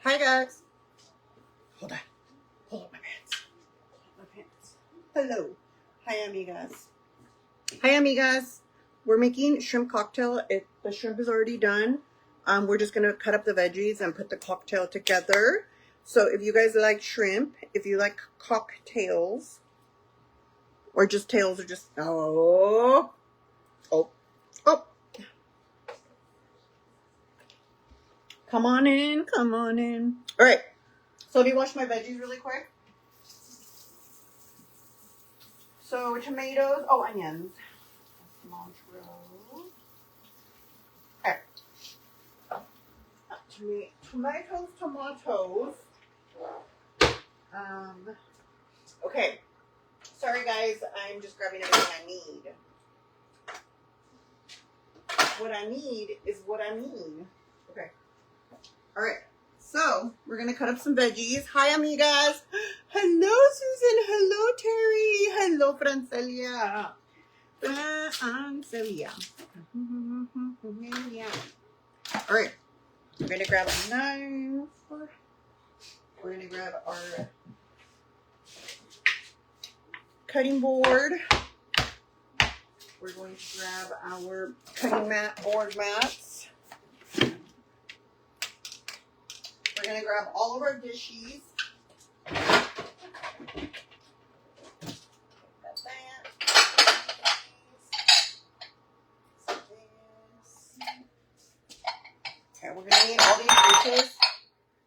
Hi guys. Hold on. Hold up my pants. Hold up my pants. Hello. Hi amigas. Hi amigas. We're making shrimp cocktail. The shrimp is already done. We're just gonna cut up the veggies and put the cocktail together. So if you guys like shrimp, if you like cocktails, or just tails, or just oh. Come on in, come on in. All right. So let me wash my veggies really quick. So tomatoes, onions. Cilantro. Okay. Tomatoes. Okay. Sorry guys, I'm just grabbing everything I need. What I need is what I need. Okay. All right. So we're gonna cut up some veggies. Hi amigas. Hello Susan. Hello Terry. Hello Francelia. All right. We're gonna grab a knife. We're gonna grab our cutting board. We're going to grab our cutting board mats. We're going to grab all of our dishes. Okay, we're going to need all these dishes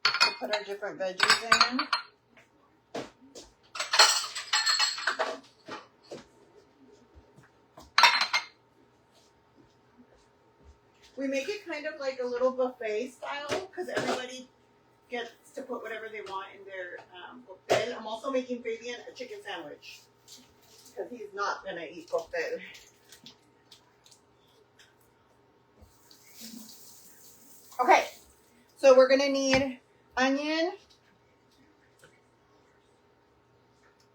to put our different veggies in. We make it kind of like a little buffet style because everybody gets to put whatever they want in their cóctel. I'm also making Fabian a chicken sandwich because he's not going to eat cóctel. Okay, so we're going to need onion,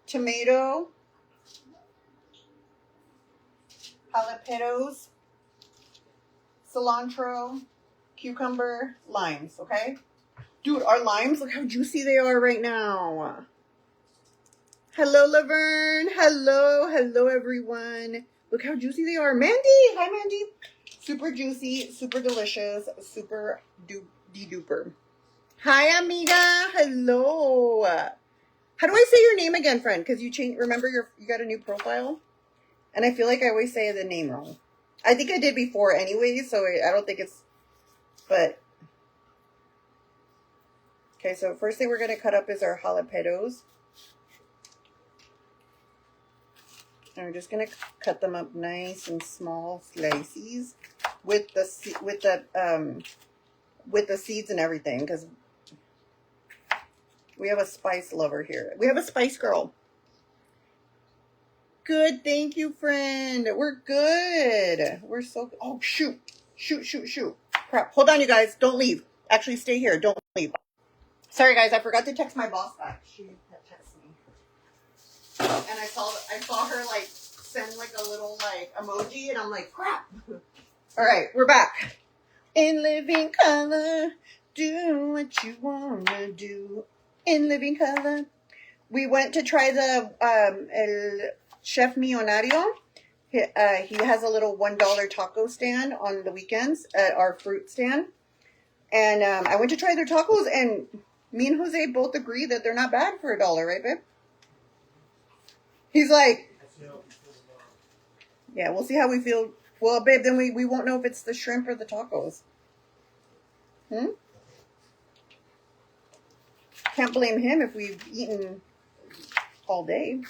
tomato, jalapenos, cilantro, cucumber, limes, okay? Dude, our limes, look how juicy they are right now. Hello, Laverne. Hello, hello, everyone. Look how juicy they are. Mandy, hi, Mandy. Super juicy, super delicious, super duper. Hi, amiga. Hello. How do I say your name again, friend? Because you remember you got a new profile? And I feel like I always say the name wrong. I think I did before anyway, so I don't think it's, but. Okay, so first thing we're going to cut up is our jalapenos. And we're just going to cut them up nice and small slices with the seeds and everything, because we have a spice lover here. We have a spice girl. Good, thank you, friend. We're good. We're so good. Oh, shoot. Crap. Hold on, you guys. Don't leave. Actually, stay here. Don't leave. Sorry, guys. I forgot to text my boss back. She texted me. And I saw her, like, send, like, a little, like, emoji. And I'm like, crap. All right. We're back. In living color. Do what you want to do. In living color. We went to try the El Chef Millonario. He has a little $1 taco stand on the weekends at our fruit stand. And I went to try their tacos, and me and Jose both agree that they're not bad for $1, right, babe? He's like, yeah, we'll see how we feel. Well, babe, then we won't know if it's the shrimp or the tacos. Can't blame him if we've eaten all day.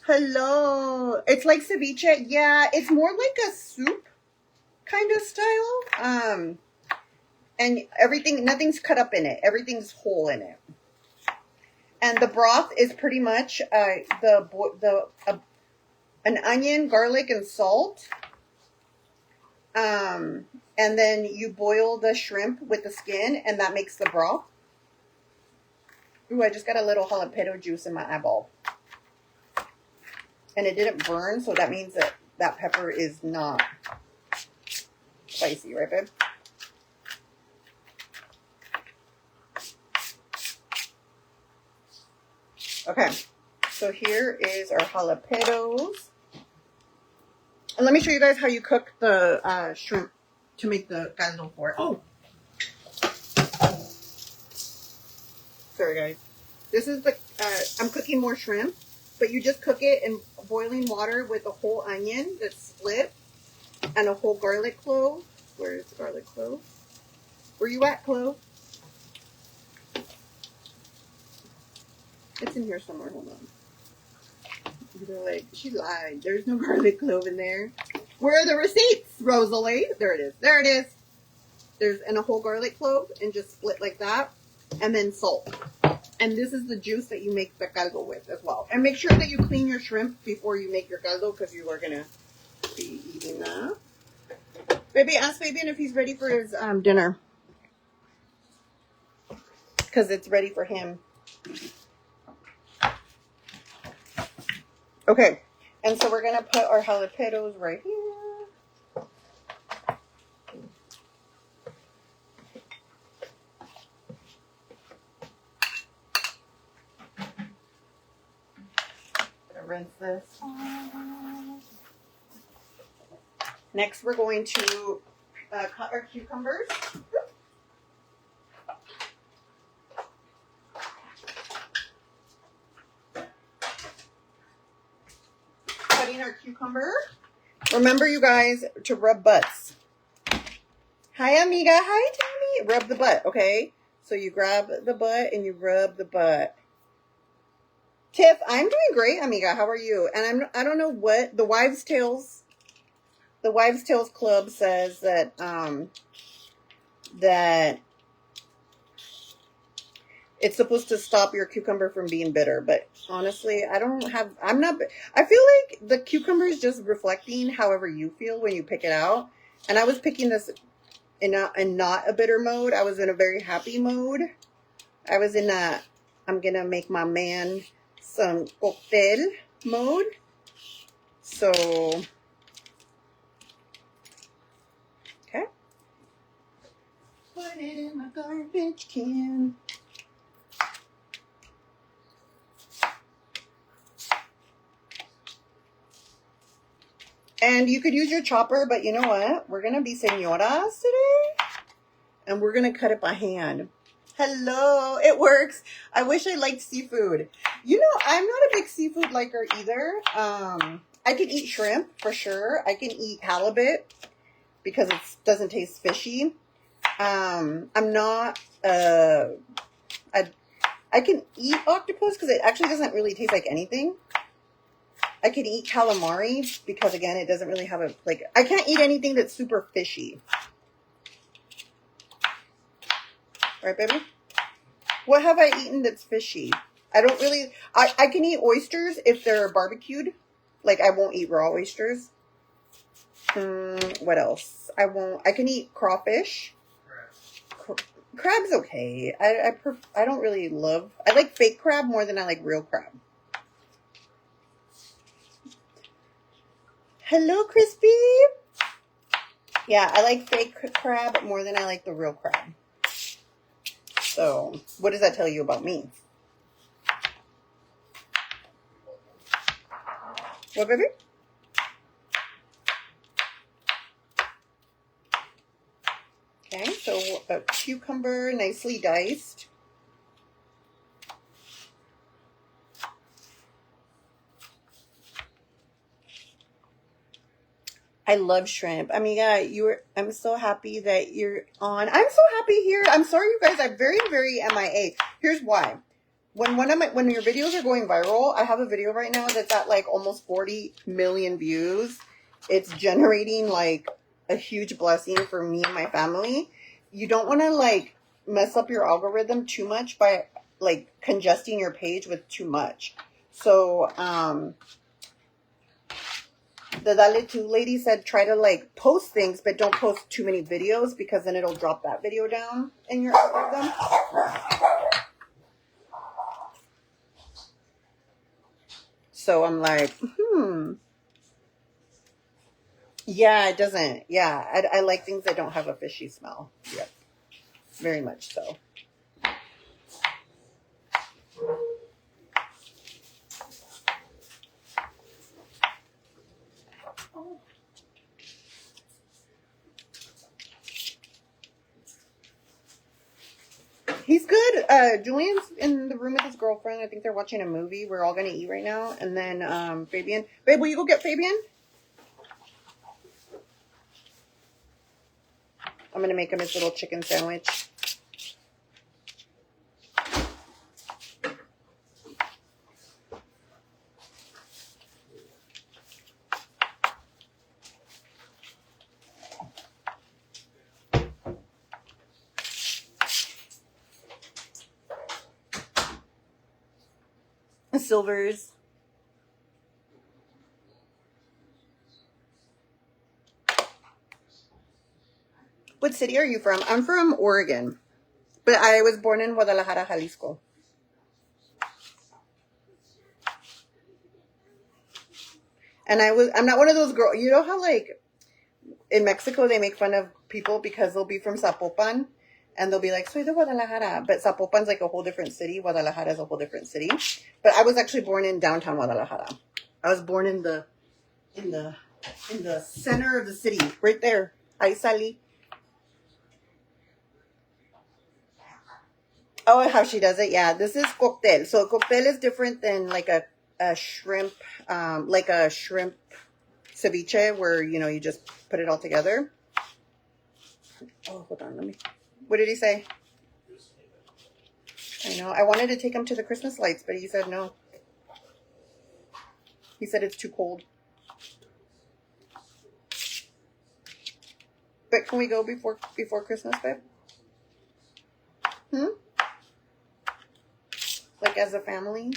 Hello. It's like ceviche. Yeah, it's more like a soup kind of style. And nothing's cut up in it. Everything's whole in it. And the broth is pretty much an onion, garlic, and salt. And then you boil the shrimp with the skin, and that makes the broth. Ooh, I just got a little jalapeno juice in my eyeball. And it didn't burn, so that means that pepper is not spicy, right, babe? Okay, so here is our jalapenos. And let me show you guys how you cook the shrimp to make the caldo for it. Oh, sorry guys. This is the, I'm cooking more shrimp, but you just cook it in boiling water with a whole onion that's split and a whole garlic clove. Where's the garlic clove? Where you at, clove? It's in here somewhere. Hold on. They're like, she lied. There's no garlic clove in there. Where are the receipts, Rosalie? There it is. There it is. There's and a whole garlic clove and just split like that. And then salt. And this is the juice that you make the caldo with as well. And make sure that you clean your shrimp before you make your caldo because you are going to be eating that. Baby, ask Fabian if he's ready for his dinner. Because it's ready for him. Okay. And so we're going to put our jalapenos right here. Rinse this. Next, we're going to cut our cucumbers. Cutting our cucumber. Remember, you guys, to rub butts. Hi, amiga. Hi, Tammy. Rub the butt, okay? So you grab the butt and you rub the butt. Tiff, I'm doing great, amiga. How are you? And I don't know what the Wives' Tales Club says that that it's supposed to stop your cucumber from being bitter, but honestly, I feel like the cucumber is just reflecting however you feel when you pick it out. And I was picking this in not a bitter mode. I was in a very happy mode. I was in a I'm gonna make my man some cóctel mode. So, okay. Put it in my garbage can. And you could use your chopper, but you know what? We're going to be señoras today. And we're going to cut it by hand. Hello, it works. I wish I liked seafood. You know, I'm not a big seafood liker either. I can eat shrimp for sure. I can eat halibut because it doesn't taste fishy. I'm not, I can eat octopus because it actually doesn't really taste like anything. I can eat calamari because, again, it doesn't really have a, like, I can't eat anything that's super fishy. Right, baby? What have I eaten that's fishy? I don't really, I can eat oysters if they're barbecued. Like, I won't eat raw oysters. What else? I can eat crawfish. Crab's okay. I don't really love, I like fake crab more than I like real crab. Hello, Crispy. Yeah, I like fake crab more than I like the real crab. So, what does that tell you about me? What, baby? Okay, so a cucumber, nicely diced. I love shrimp. I mean, yeah, I'm so happy that you're on. I'm so happy here. I'm sorry, you guys. I'm very, very MIA. Here's why. When your videos are going viral, I have a video right now that's at like almost 40 million views. It's generating like a huge blessing for me and my family. You don't want to like mess up your algorithm too much by like congesting your page with too much. So, the Dale 2 lady said try to like post things, but don't post too many videos because then it'll drop that video down in your algorithm. So I'm like, yeah, it doesn't. Yeah, I like things that don't have a fishy smell. Yep, very much so. He's good. Julian's in the room with his girlfriend. I think they're watching a movie. We're all gonna eat right now. And then Fabian. Babe, will you go get Fabian? I'm gonna make him his little chicken sandwich. Silvers. What city are you from? I'm from Oregon, but I was born in Guadalajara, Jalisco. And I'm not one of those girls. You know how like in Mexico they make fun of people because they'll be from Zapopan and they'll be like, soy de Guadalajara. But Zapopan's like a whole different city. Guadalajara is a whole different city. But I was actually born in downtown Guadalajara. I was born in the center of the city, right there. Ahí salí. Oh, how she does it? Yeah, this is cóctel. So cóctel is different than like a shrimp, like a shrimp ceviche where, you know, you just put it all together. Oh, hold on. What did he say? I know. I wanted to take him to the Christmas lights, but he said no. He said it's too cold. But can we go before Christmas, babe? Like as a family?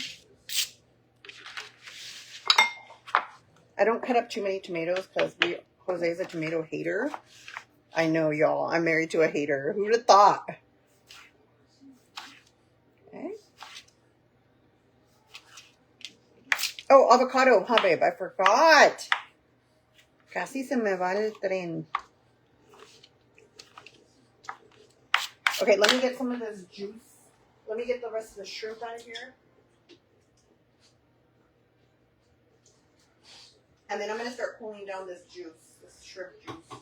I don't cut up too many tomatoes because Jose's a tomato hater. I know, y'all. I'm married to a hater. Who'd have thought? Okay. Oh, avocado, huh, babe? I forgot. Casi se me va el tren. Okay, let me get some of this juice. Let me get the rest of the shrimp out of here. And then I'm going to start cooling down this juice, this shrimp juice.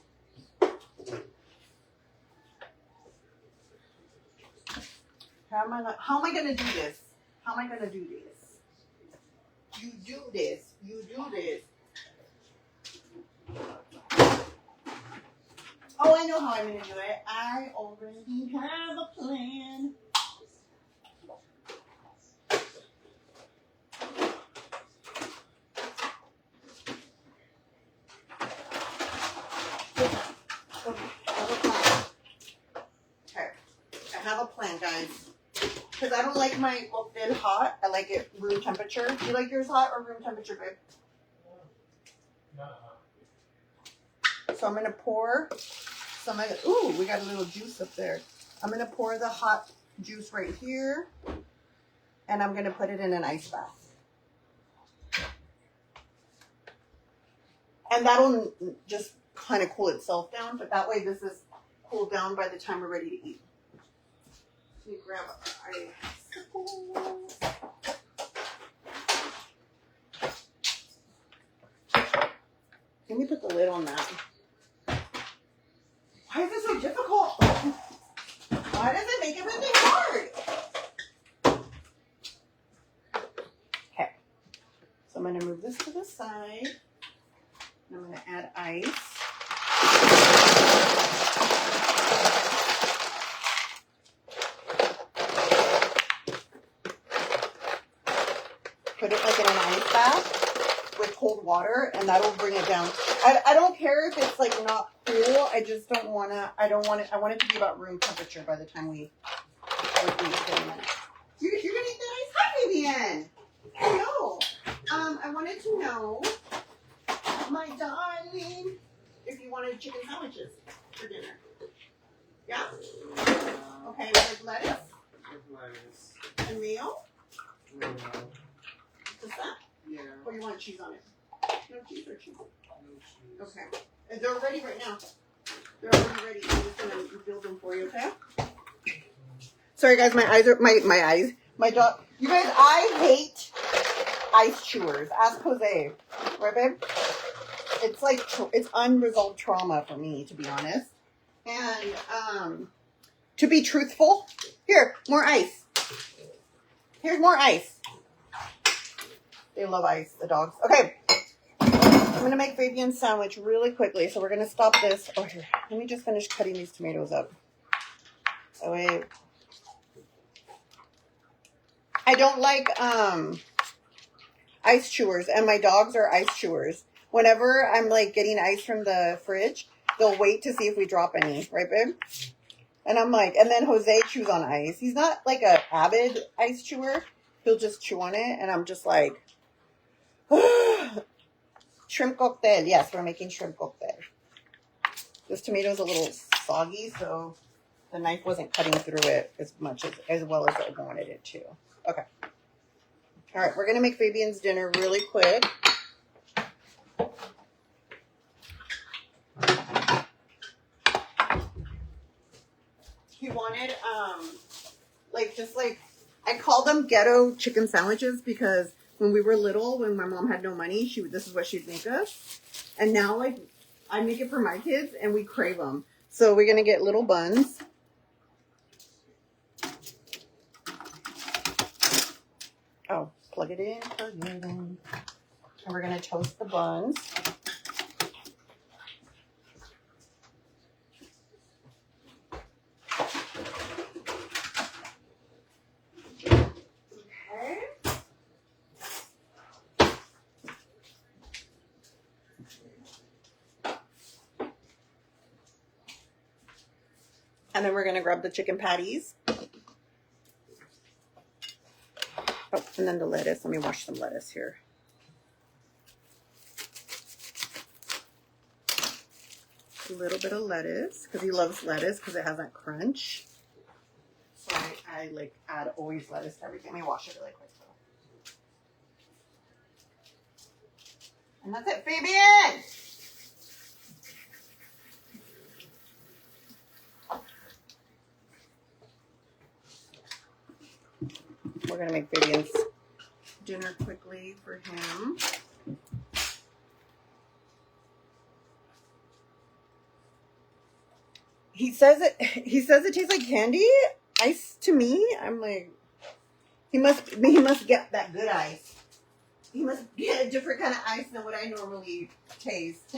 How am I going to do this? How am I going to do this? You do this. You do this. Oh, I know how I'm going to do it. I already have a plan. Guys, because I don't like my cóctel hot. I like it room temperature. Do you like yours hot or room temperature, babe? Not hot. So I'm gonna pour some of it. Ooh, we got a little juice up there. I'm gonna pour the hot juice right here, and I'm gonna put it in an ice bath, and that'll just kind of cool itself down. But that way, this is cooled down by the time we're ready to eat. Let me grab icicles. Let me put the lid on that. Why is this so difficult? Why does it make everything hard? Okay. So I'm going to move this to the side. And I'm going to add ice. Put it like in an ice bath with cold water, and that'll bring it down. I don't care if it's like not cool. I just don't want to. I want it to be about room temperature by the time we eat it in a minute. You're gonna eat the ice? Hi, Vivian. Hello. I wanted to know, my darling, if you wanted chicken sandwiches for dinner. Yeah. Okay, with lettuce. With lettuce. And mayo. No. Just that? Yeah. Or you want cheese on it? No cheese or cheese? No cheese. Okay. And they're ready right now. They're already ready. I'm just gonna build them for you, okay? Sorry guys, my eyes are my dog. You guys, I hate ice chewers. Ask Jose. Right, babe? It's like it's unresolved trauma for me, to be honest. And to be truthful. Here, more ice. Here's more ice. They love ice, the dogs. Okay. I'm going to make Fabian's sandwich really quickly. So we're going to stop this. Oh, here. Let me just finish cutting these tomatoes up. Oh, wait. I don't like ice chewers, and my dogs are ice chewers. Whenever I'm like getting ice from the fridge, they'll wait to see if we drop any, right, babe? And I'm like, and then Jose chews on ice. He's not like a avid ice chewer. He'll just chew on it, and I'm just like, shrimp cocktail. Yes, we're making shrimp cocktail. This tomato's a little soggy, so the knife wasn't cutting through it as well as I wanted it to. Okay. All right, we're gonna make Fabian's dinner really quick. He wanted I call them ghetto chicken sandwiches because when we were little, when my mom had no money, this is what she'd make us. And now like I make it for my kids and we crave them. So we're gonna get little buns. Oh, plug it in. And we're gonna toast the buns. And then we're going to grab the chicken patties. Oh, and then the lettuce. Let me wash some lettuce here. A little bit of lettuce, because he loves lettuce because it has that crunch. So I like add always lettuce to everything. Let me wash it really quick though. And that's it, Fabian! We're going to make Fabian's dinner quickly for him. He says it tastes like candy. Ice to me, I'm like, he must get that good ice. He must get a different kind of ice than what I normally taste.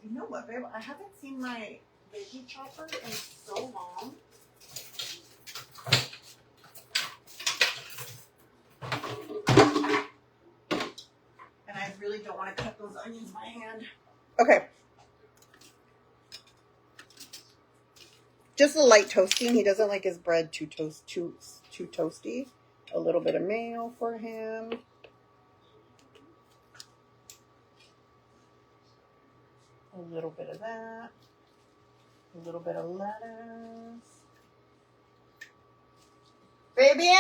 You know what, babe? I haven't seen my veggie chopper in so long. And I really don't want to cut those onions by hand. Okay. Just a light toasting. He doesn't like his bread too toasty. A little bit of mayo for him. A little bit of that. A little bit of lettuce. Fabian!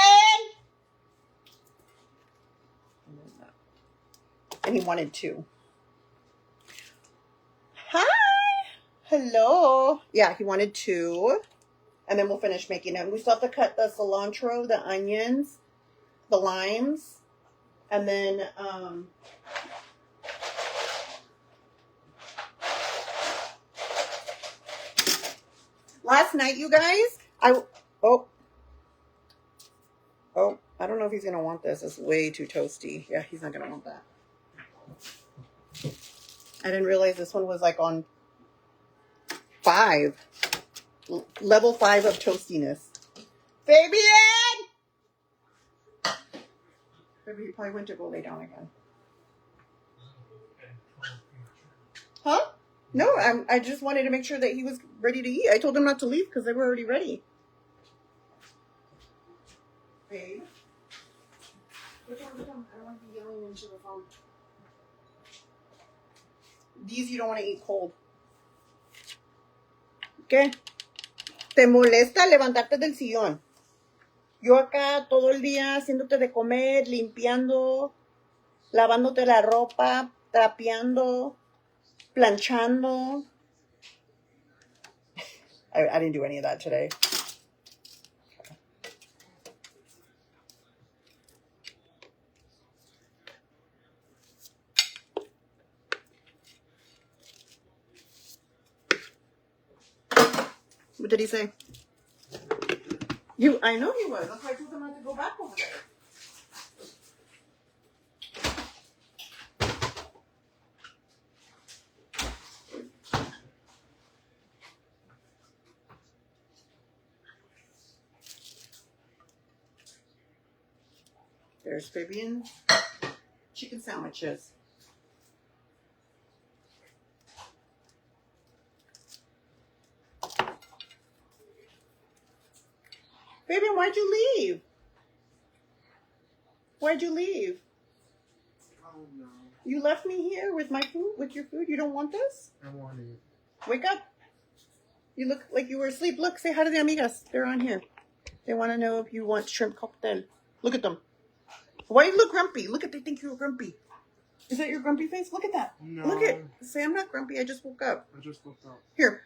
And he wanted 2. Hi! Hello. Yeah, he wanted 2. And then we'll finish making them. We still have to cut the cilantro, the onions, the limes, and then last night, you guys, I don't know if he's gonna want this. It's way too toasty. Yeah, he's not gonna want that. I didn't realize this one was like on 5. Level 5 of toastiness. Fabian! Maybe he probably went to go lay down again. Huh? No, I just wanted to make sure that he was ready to eat. I told him not to leave because they were already ready. Babe? Which one? I don't want to be yelling into the phone. These you don't want to eat cold. ¿Qué? ¿Te molesta levantarte del sillón? Yo acá todo el día haciéndote de comer, limpiando, lavándote la ropa, trapeando, planchando. I didn't do any of that today. What did he say? I know he was. That's why I told him not to go back over there. There's Fabian chicken sandwiches. Fabian, why'd you leave? Why'd you leave? Oh no. You left me here with my food, with your food. You don't want this? I want it. Wake up. You look like you were asleep. Look, say hi to the amigas. They're on here. They want to know if you want shrimp cocktail. Look at them. Why you look grumpy? Look at, they think you're grumpy. Is that your grumpy face? Look at that. No. Look at, say I'm not grumpy. I just woke up. I just woke up. Here.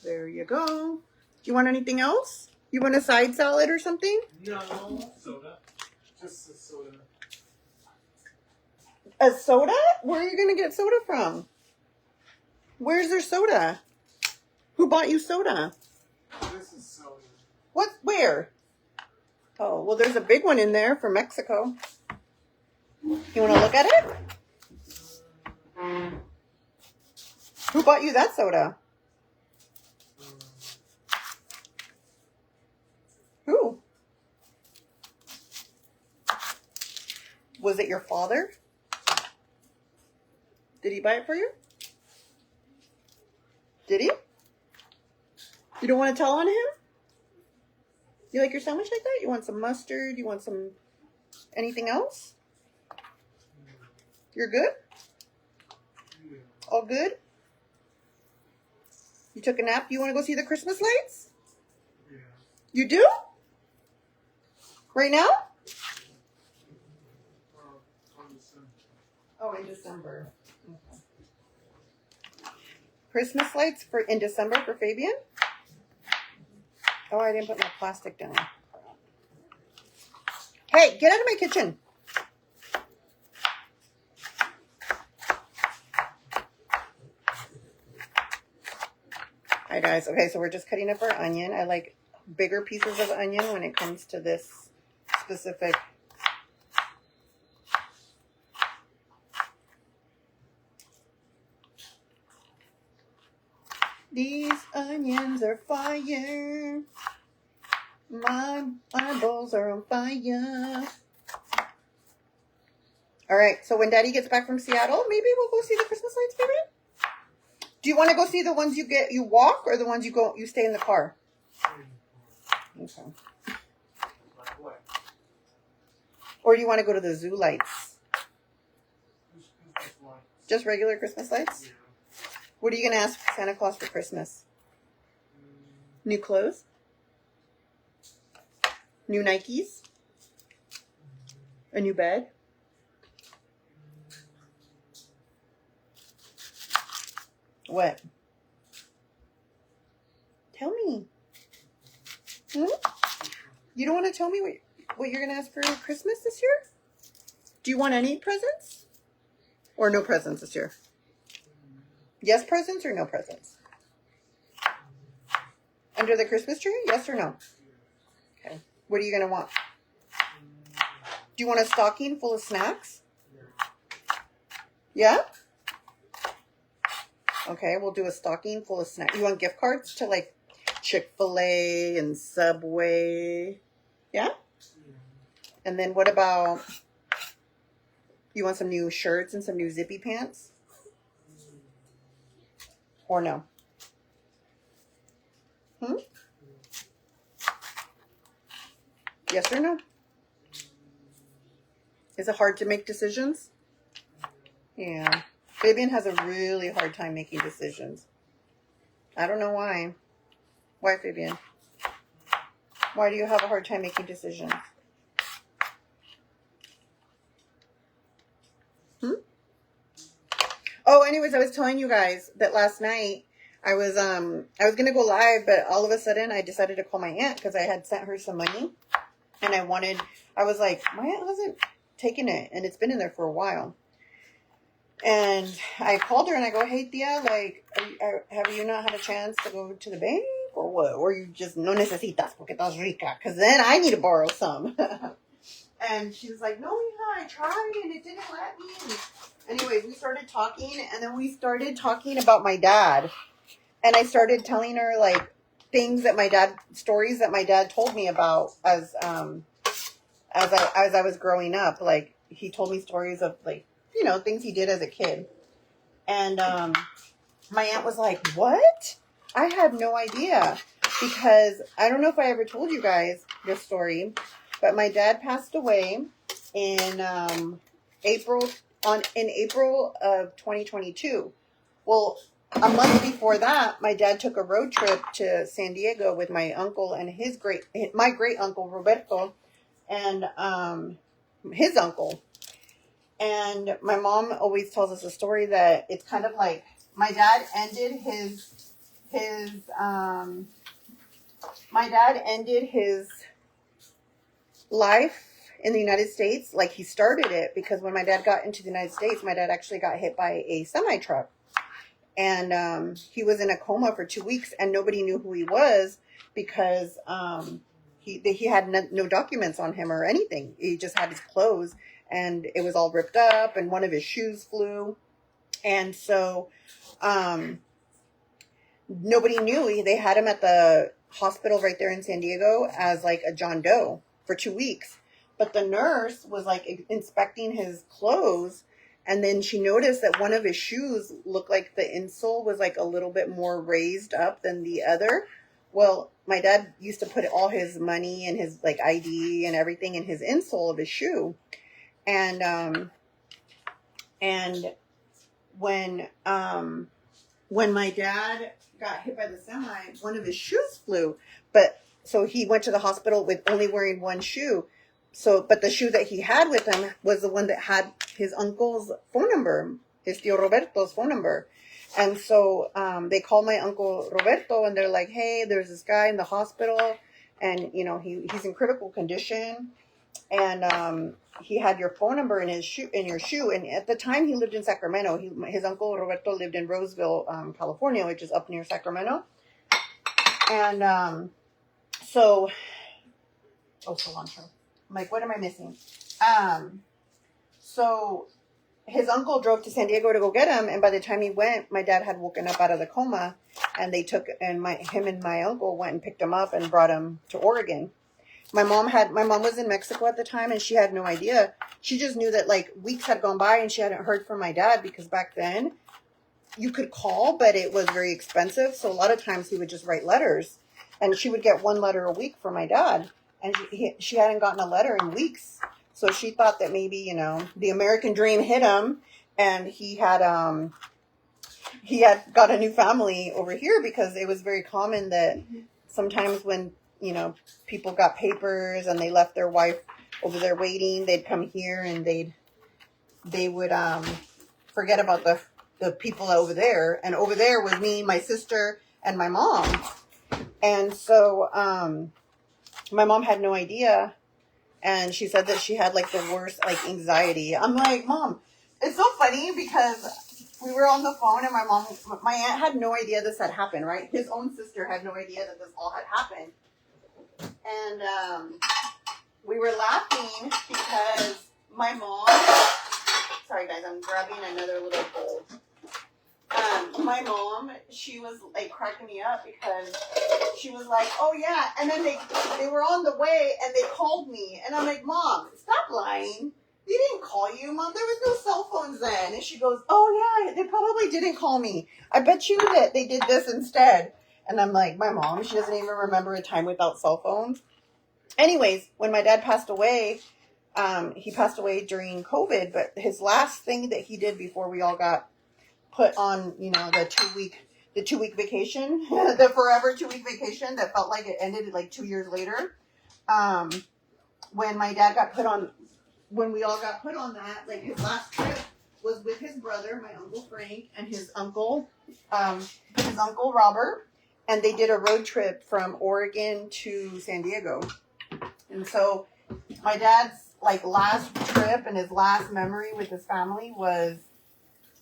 There you go. Do you want anything else? You want a side salad or something? No. Soda. Just a soda. A soda? Where are you going to get soda from? Where's their soda? Who bought you soda? This is soda. What? Where? Oh, well, there's a big one in there from Mexico. You want to look at it? Who bought you that soda? Who? Was it your father? Did he buy it for you? Did he? You don't want to tell on him? You like your sandwich like that? You want some mustard? You want some anything else? You're good? Yeah. All good? You took a nap? You want to go see the Christmas lights? Yeah. You do? Right now? On December. Oh, in December. Okay. Christmas lights for in December for Fabian? Oh, I didn't put my plastic down. Hey, get out of my kitchen. Hi, guys. Okay, so we're just cutting up our onion. I like bigger pieces of onion when it comes to this specific. These onions are fire. My eyeballs are on fire. All right, so when Daddy gets back from Seattle, maybe we'll go see the Christmas lights, baby. Do you want to go see the ones you walk, or the ones you stay in the car? Okay. Like what? Or do you want to go to the zoo lights? Christmas lights. Just regular Christmas lights? Yeah. What are you going to ask Santa Claus for Christmas? New clothes? New Nikes? A new bed? What? Tell me. Hmm? You don't want to tell me what you're going to ask for Christmas this year? Do you want any presents? Or no presents this year? Yes presents or no presents? Under the Christmas tree? Yes or no? Okay. What are you going to want? Do you want a stocking full of snacks? Yeah? Okay, we'll do a stocking full of snacks. You want gift cards to like Chick-fil-A and Subway? Yeah? And then what about, you want some new shirts and some new zippy pants? Or no? Hmm? Yes or no? Is it hard to make decisions? Yeah. Fabian has a really hard time making decisions. I don't know why. Why, Fabian? Why do you have a hard time making decisions? Oh, anyways, I was telling you guys that last night I was gonna go live, but all of a sudden I decided to call my aunt because I had sent her some money, and I was like, my aunt hasn't taken it, and it's been in there for a while. And I called her and I go, hey, tia, like, have you not had a chance to go to the bank or what? Or you just no necesitas porque estás rica? Because then I need to borrow some. And she was like, no, mija, I tried and it didn't let me. And anyways, we started talking and then we started talking about my dad. And I started telling her, like, things that my dad, stories that my dad told me about as I was growing up. Like, he told me stories of, like, you know, things he did as a kid. And my aunt was like, what? I had no idea. Because I don't know if I ever told you guys this story, but my dad passed away in April of 2022. Well, a month before that, my dad took a road trip to San Diego with my uncle and my great uncle Roberto and his uncle. And my mom always tells us a story that it's kind of like my dad ended his life in the United States like he started it, because when my dad got into the United States, my dad actually got hit by a semi-truck. And he was in a coma for 2 weeks and nobody knew who he was because he had no documents on him or anything. He just had his clothes and it was all ripped up and one of his shoes flew. And so nobody knew. They had him at the hospital right there in San Diego as like a John Doe for 2 weeks. But the nurse was like inspecting his clothes, and then she noticed that one of his shoes looked like the insole was like a little bit more raised up than the other. Well, my dad used to put all his money and his like ID and everything in his insole of his shoe. And when my dad got hit by the semi, one of his shoes flew. But so he went to the hospital with only wearing one shoe. So, but the shoe that he had with him was the one that had his uncle's phone number, his tío Roberto's phone number. And so they called my uncle Roberto and they're like, hey, there's this guy in the hospital and, you know, he's in critical condition. And he had your phone number in your shoe. And at the time he lived in Sacramento. His uncle Roberto lived in Roseville, California, which is up near Sacramento. And so cilantro. I'm like, what am I missing? So his uncle drove to San Diego to go get him, and by the time he went, my dad had woken up out of the coma, and him and my uncle went and picked him up and brought him to Oregon. My mom was in Mexico at the time, and she had no idea. She just knew that like weeks had gone by and she hadn't heard from my dad, because back then you could call, but it was very expensive. So a lot of times he would just write letters, and she would get one letter a week from my dad. And she hadn't gotten a letter in weeks. So she thought that maybe, you know, the American dream hit him and he had got a new family over here, because it was very common that sometimes when, you know, people got papers and they left their wife over there waiting, they'd come here and they would forget about the people over there. And over there was me, my sister, and my mom. And so my mom had no idea, and she said that she had like the worst like anxiety. I'm like, Mom, it's so funny because we were on the phone and my aunt had no idea this had happened, right? His own sister had no idea that this all had happened. And we were laughing because my mom, sorry guys, I'm grabbing another little bowl. My mom, she was like cracking me up because she was like, oh yeah, and then they were on the way and they called me, and I'm like, Mom, stop lying. They didn't call you, Mom. There was no cell phones then. And she goes, oh yeah, they probably didn't call me. I bet you that they did this instead. And I'm like, my mom, she doesn't even remember a time without cell phones. Anyways, when my dad passed away, he passed away during COVID, but his last thing that he did before we all got put on, you know, the 2 week vacation, the forever 2 week vacation that felt like it ended like 2 years later. When we all got put on that, like his last trip was with his brother, my Uncle Frank, and his uncle Robert, and they did a road trip from Oregon to San Diego. And so my dad's like last trip and his last memory with his family was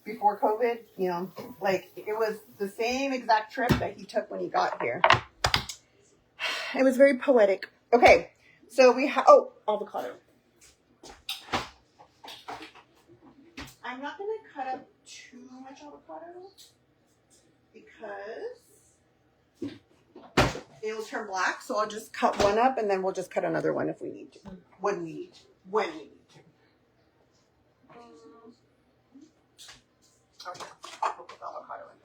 before COVID, you know, like it was the same exact trip that he took when he got here. It was very poetic. Okay, so we have, oh, avocado. I'm not going to cut up too much avocado because it will turn black. So I'll just cut one up and then we'll just cut another one if we need to. When we need to. Okay, I'll put the avocado in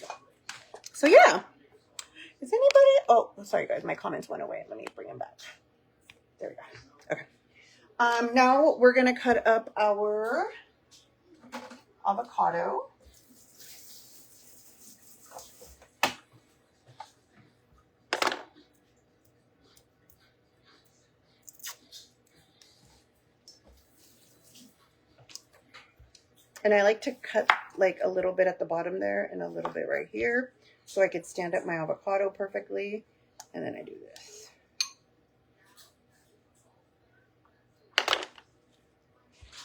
there. So yeah. Is anybody, oh, sorry guys, my comments went away. Let me bring them back. There we go. Okay. Now we're going to cut up our avocado. And I like to cut like a little bit at the bottom there and a little bit right here so I could stand up my avocado perfectly. And then I do this.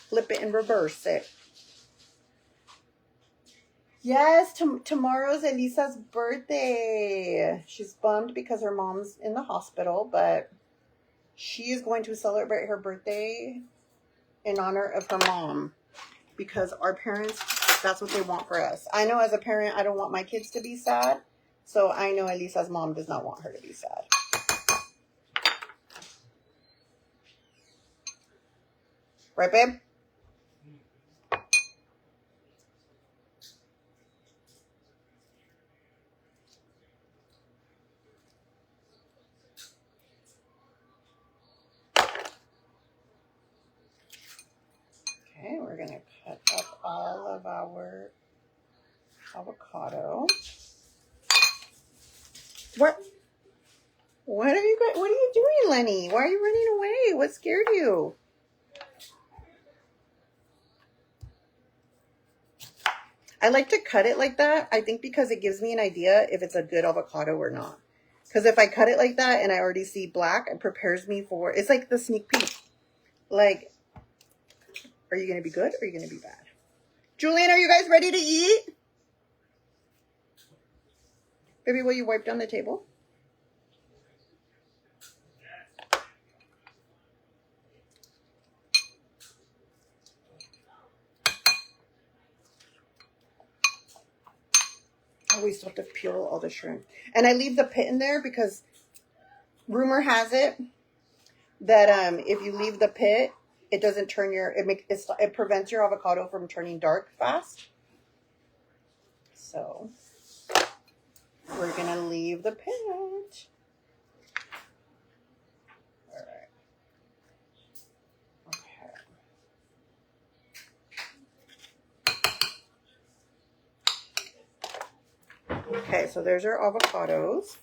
Flip it and reverse it. Yes, tomorrow's Elisa's birthday. She's bummed because her mom's in the hospital, but she is going to celebrate her birthday in honor of her mom because our parents, that's what they want for us. I know as a parent, I don't want my kids to be sad, so I know Elisa's mom does not want her to be sad. Right, babe? Okay, we're going to cut up all of our avocado. What are you doing, Lenny? Why are you running away? What scared you? I like to cut it like that, I think, because it gives me an idea if it's a good avocado or not. Because if I cut it like that and I already see black, it prepares me for, it's like the sneak peek. Like, are you going to be good or are you going to be bad? Julian, are you guys ready to eat? Baby, will you wipe down the table? Oh, we still have to peel all the shrimp. And I leave the pit in there because rumor has it that if you leave the pit, it doesn't turn it prevents your avocado from turning dark fast. So we're going to leave the pit. All right. Okay, so there's our avocados.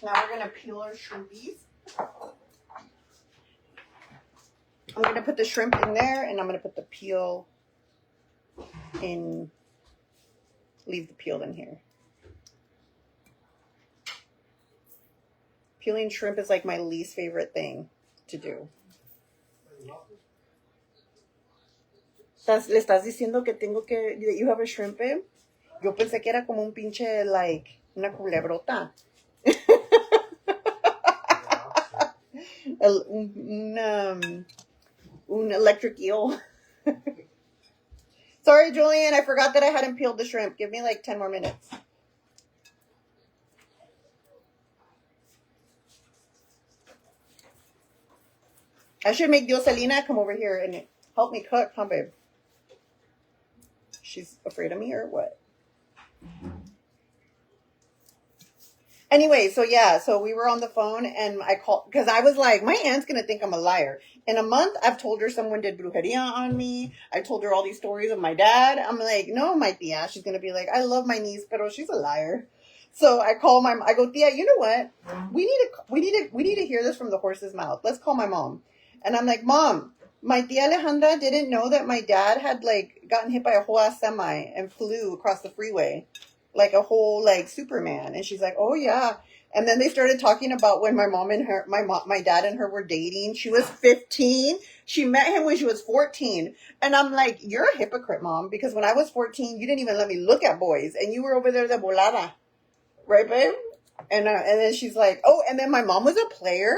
Now we're going to peel our shrimpies. I'm going to put the shrimp in there and I'm going to put the peel in, leave the peel in here. Peeling shrimp is like my least favorite thing to do. ¿Le estás diciendo que tengo que, that you have a shrimp? Yo pensé que era como un pinche, like, una culebrota. Un electric eel. Sorry, Julian, I forgot that I hadn't peeled the shrimp. Give me like 10 more minutes. I should make Dioselina come over here and help me cook, huh, babe? She's afraid of me or what? Anyway, so yeah, so we were on the phone and I called because I was like, my aunt's going to think I'm a liar. In a month, I've told her someone did brujeria on me. I told her all these stories of my dad. I'm like, no, my tia. She's going to be like, I love my niece, but she's a liar. So I call I go, tia, you know what? We need to hear this from the horse's mouth. Let's call my mom. And I'm like, Mom, my tia Alejandra didn't know that my dad had like gotten hit by a whole ass semi and flew across the freeway like a whole like Superman. And she's like, oh yeah. And then they started talking about when my mom and her, my dad and her were dating. She was 15. She met him when she was 14. And I'm like, you're a hypocrite, Mom, because when I was 14, you didn't even let me look at boys. And you were over there de volada. Right, babe? And then she's like, oh, and then my mom was a player.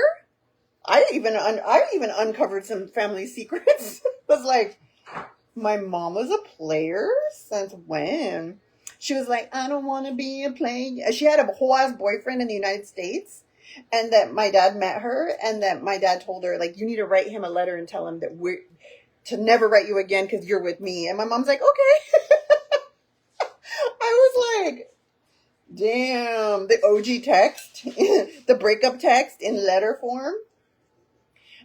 I even uncovered some family secrets. Was like, my mom was a player? Since when? She was like, I don't want to be a player. She had a whole ass boyfriend in the United States, and that my dad met her, and that my dad told her, like, you need to write him a letter and tell him that we're to never write you again because you're with me. And my mom's like, okay. I was like, damn, the OG text, the breakup text in letter form.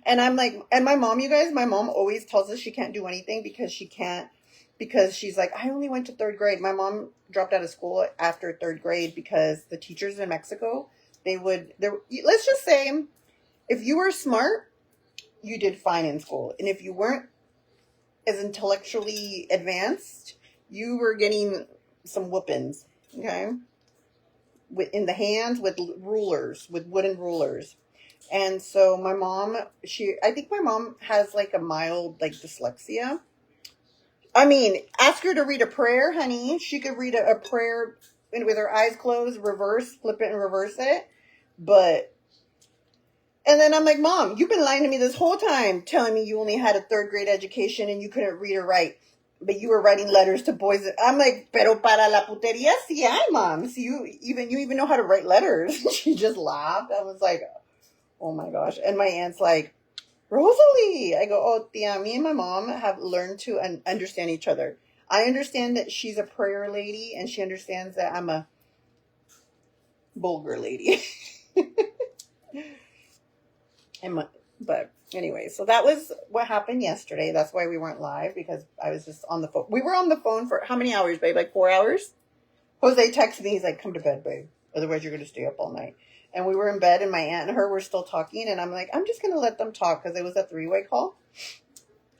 And I'm like, and my mom, you guys, my mom always tells us she can't do anything because she's like, I only went to third grade. My mom dropped out of school after third grade because the teachers in Mexico, let's just say, if you were smart, you did fine in school. And if you weren't as intellectually advanced, you were getting some whoopings, okay? In the hands with rulers, with wooden rulers. And so my mom, I think my mom has like a mild like dyslexia. I mean, ask her to read a prayer, honey. She could read a prayer with her eyes closed, flip it and reverse it. And then I'm like, Mom, you've been lying to me this whole time, telling me you only had a third grade education and you couldn't read or write. But you were writing letters to boys. I'm like, pero para la putería, sí hay, Mom. So you even know how to write letters. She just laughed. I was like, oh my gosh. And my aunt's like, Rosalie. I go, oh, tia, me and my mom have learned to understand each other. I understand that she's a prayer lady, and she understands that I'm a vulgar lady. But anyway, so that was what happened yesterday. That's why we weren't live, because I was just on the phone. We were on the phone for how many hours, babe? Like 4 hours? Jose texted me. He's like, come to bed, babe. Otherwise, you're going to stay up all night. And we were in bed, and my aunt and her were still talking. And I'm like, I'm just going to let them talk, because it was a 3-way call.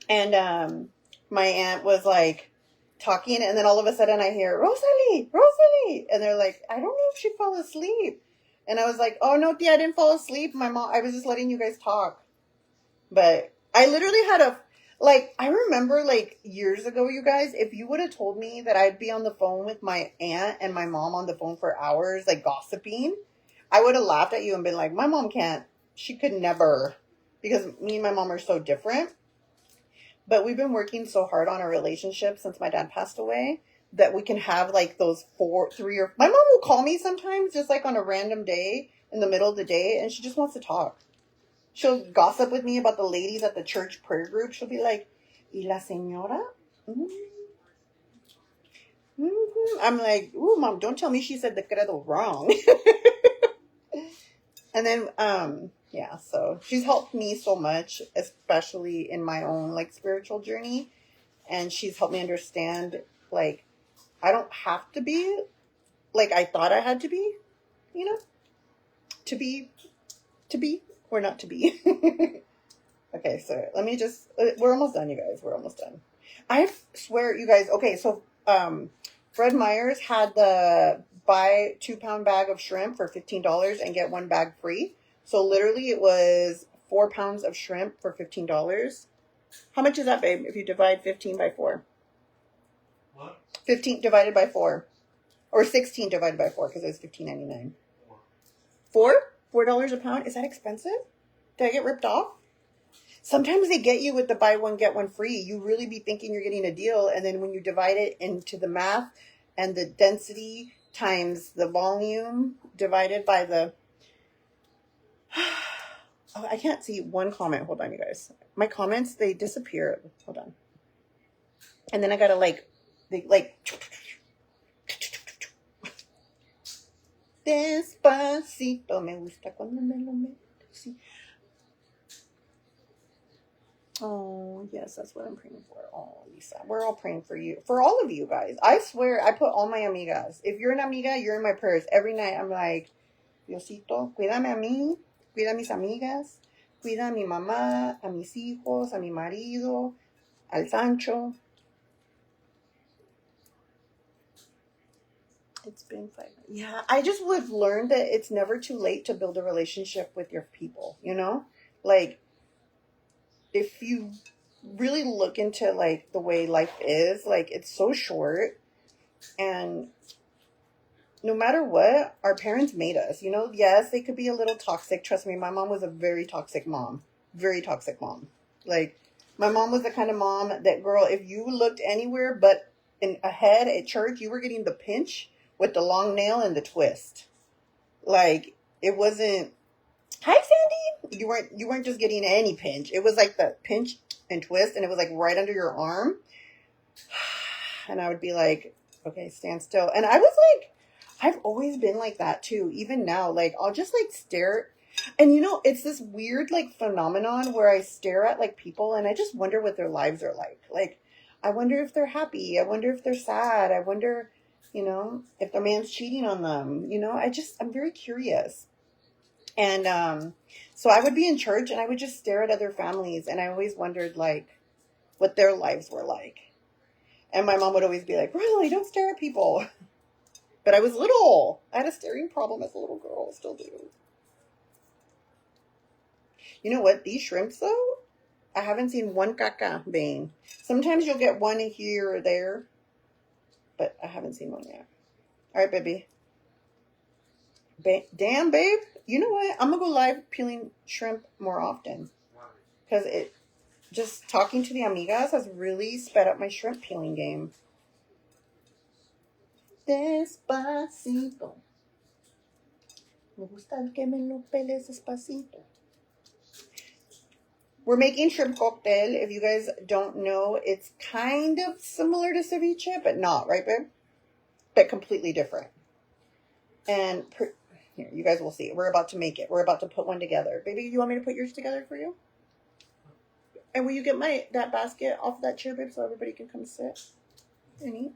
And my aunt was like talking. And then all of a sudden I hear, Rosalie, Rosalie. And they're like, I don't know if she fell asleep. And I was like, oh, no, tia, I didn't fall asleep. I was just letting you guys talk. But I literally had I remember like years ago, you guys, if you would have told me that I'd be on the phone with my aunt and my mom on the phone for hours, like gossiping, I would have laughed at you and been like, my mom can't. She could never. Because me and my mom are so different. But we've been working so hard on our relationship since my dad passed away that we can have like those 3 or... My mom will call me sometimes just like on a random day in the middle of the day, and she just wants to talk. She'll gossip with me about the ladies at the church prayer group. She'll be like, ¿Y la señora? Mm-hmm. I'm like, ooh, Mom, don't tell me she said the credo wrong. And then, yeah, so she's helped me so much, especially in my own, like, spiritual journey. And she's helped me understand, like, I don't have to be, like, I thought I had to be, you know, to be, or not to be. Okay, so let me just, we're almost done, you guys. We're almost done. I swear, you guys, okay, so, Fred Meyer's had the buy 2-pound bag of shrimp for $15 and get 1 bag free. So literally it was 4 pounds of shrimp for $15. How much is that, babe, if you divide 15 by 4? What? 15 divided by 4. Or 16 divided by 4, because it was $15.99. 4? $4 a pound? Is that expensive? Did I get ripped off? Sometimes they get you with the buy one, get one free. You really be thinking you're getting a deal. And then when you divide it into the math and the density times the volume divided by the... Oh, I can't see one comment. Hold on, you guys. My comments, they disappear. Hold on. And then I gotta Despacito, me gusta cuando me lo metes. Oh, yes, that's what I'm praying for. Oh, Lisa, we're all praying for you. For all of you guys. I swear, I put all my amigas. If you're an amiga, you're in my prayers. Every night, I'm like, Diosito, cuídame a mí, cuida a mis amigas, cuida a mi mamá, a mis hijos, a mi marido, al Sancho. It's been 5 months. Yeah, I just would learn that it's never too late to build a relationship with your people, you know? Like, if you really look into, like, the way life is, like, it's so short. And no matter what, our parents made us, you know? Yes, they could be a little toxic. Trust me, my mom was a very toxic mom. Very toxic mom. Like, my mom was the kind of mom that, girl, if you looked anywhere but ahead at church, you were getting the pinch with the long nail and the twist. Like, it wasn't, hi Sandy. You weren't just getting any pinch. It was like the pinch and twist, and it was like right under your arm. And I would be like, okay, stand still. And I was like, I've always been like that too. Even now, like, I'll just like stare. And you know, it's this weird like phenomenon where I stare at like people and I just wonder what their lives are like. Like, I wonder if they're happy. I wonder if they're sad. I wonder, you know, if their man's cheating on them. You know, I'm very curious. And so I would be in church and I would just stare at other families. And I always wondered like what their lives were like. And my mom would always be like, really, don't stare at people. But I was little. I had a staring problem as a little girl. Still do. You know what? These shrimps, though, I haven't seen one caca vein. Sometimes you'll get one here or there. But I haven't seen one yet. All right, baby. Damn, babe. You know what? I'm going to go live peeling shrimp more often. Because just talking to the amigas has really sped up my shrimp peeling game. Despacito. Me gusta que me lo peles despacito. We're making shrimp cocktail. If you guys don't know, it's kind of similar to ceviche, but not, right, babe? But completely different. And here, you guys will see. We're about to make it. We're about to put one together. Baby, you want me to put yours together for you? And will you get that basket off that chair, babe, so everybody can come sit and eat?